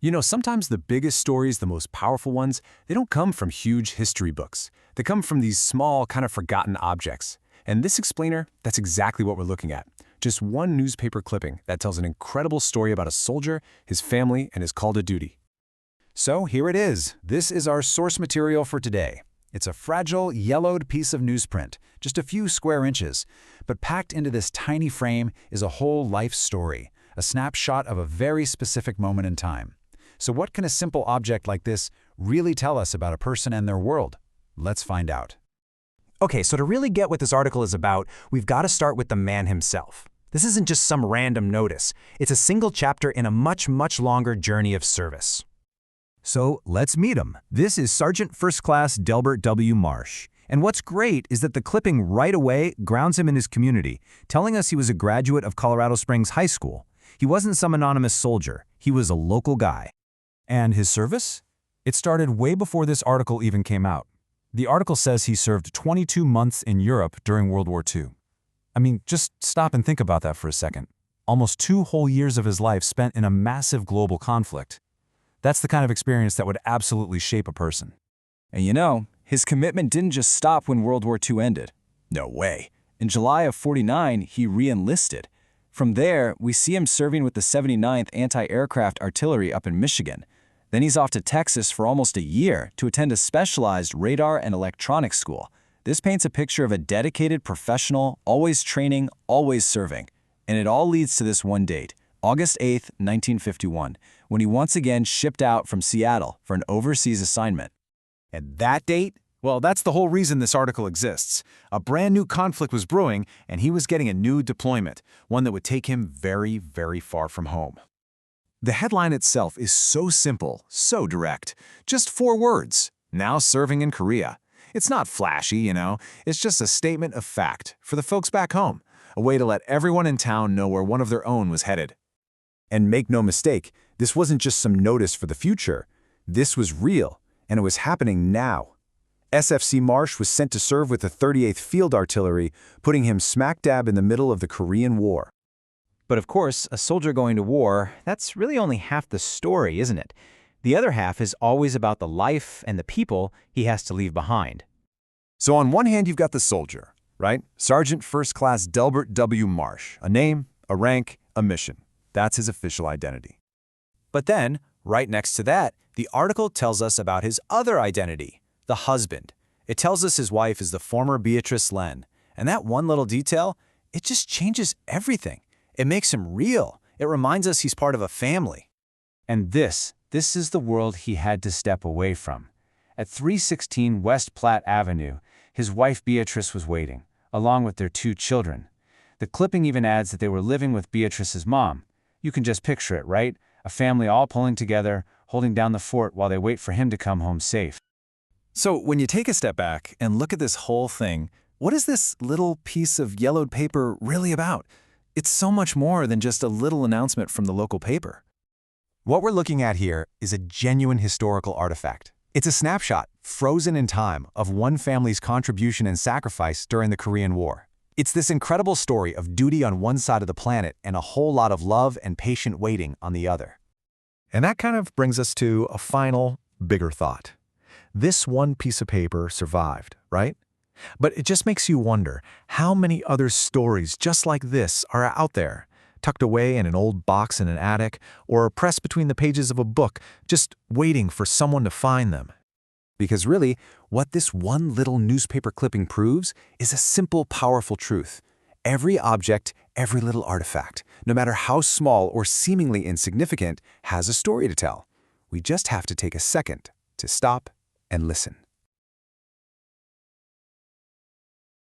You know, sometimes the biggest stories, the most powerful ones, they don't come from huge history books. They come from these small, kind of forgotten objects. And this explainer, that's exactly what we're looking at. Just one newspaper clipping that tells an incredible story about a soldier, his family, and his call to duty. So here it is. This is our source material for today. It's a fragile, yellowed piece of newsprint, just a few square inches. But packed into this tiny frame is a whole life story, a snapshot of a very specific moment in time. So what can a simple object like this really tell us about a person and their world? Let's find out. Okay, so to really get what this article is about, we've got to start with the man himself. This isn't just some random notice. It's a single chapter in a much, much longer journey of service. So let's meet him. This is Sergeant First Class Delbert W. Marsh. And what's great is that the clipping right away grounds him in his community, telling us he was a graduate of Colorado Springs High School. He wasn't some anonymous soldier. He was a local guy. And his service? It started way before this article even came out. The article says he served 22 months in Europe during World War II. I mean, just stop and think about that for a second. Almost 2 whole years of his life spent in a massive global conflict. That's the kind of experience that would absolutely shape a person. And you know, his commitment didn't just stop when World War II ended. No way. In July of '49, he re-enlisted. From there, we see him serving with the 79th Anti-Aircraft Artillery up in Michigan. Then he's off to Texas for almost a year to attend a specialized radar and electronics school. This paints a picture of a dedicated professional, always training, always serving. And it all leads to this one date, August 8, 1951, when he once again shipped out from Seattle for an overseas assignment. And that date? Well, that's the whole reason this article exists. A brand new conflict was brewing, and he was getting a new deployment, one that would take him very, very far from home. The headline itself is so simple, so direct. Just 4 words, now serving in Korea. It's not flashy, you know. It's just a statement of fact for the folks back home, a way to let everyone in town know where one of their own was headed. And make no mistake, this wasn't just some notice for the future. This was real, and it was happening now. SFC Marsh was sent to serve with the 38th Field Artillery, putting him smack dab in the middle of the Korean War. But of course, a soldier going to war, that's really only half the story, isn't it? The other half is always about the life and the people he has to leave behind. So on one hand, you've got the soldier, right? Sergeant First Class Delbert W. Marsh, a name, a rank, a mission. That's his official identity. But then, right next to that, the article tells us about his other identity, the husband. It tells us his wife is the former Beatrice Lehn. And that one little detail, it just changes everything. It makes him real. It reminds us he's part of a family. And this is the world he had to step away from. At 316 West Platte Avenue, his wife Beatrice was waiting, along with their 2 children. The clipping even adds that they were living with Beatrice's mom. You can just picture it, right? A family all pulling together, holding down the fort while they wait for him to come home safe. So when you take a step back and look at this whole thing, what is this little piece of yellowed paper really about? It's so much more than just a little announcement from the local paper. What we're looking at here is a genuine historical artifact. It's a snapshot, frozen in time, of one family's contribution and sacrifice during the Korean War. It's this incredible story of duty on one side of the planet and a whole lot of love and patient waiting on the other. And that kind of brings us to a final, bigger thought. This one piece of paper survived, right? But it just makes you wonder how many other stories just like this are out there, tucked away in an old box in an attic or pressed between the pages of a book, just waiting for someone to find them. Because really, what this one little newspaper clipping proves is a simple, powerful truth. Every object, every little artifact, no matter how small or seemingly insignificant, has a story to tell. We just have to take a second to stop and listen.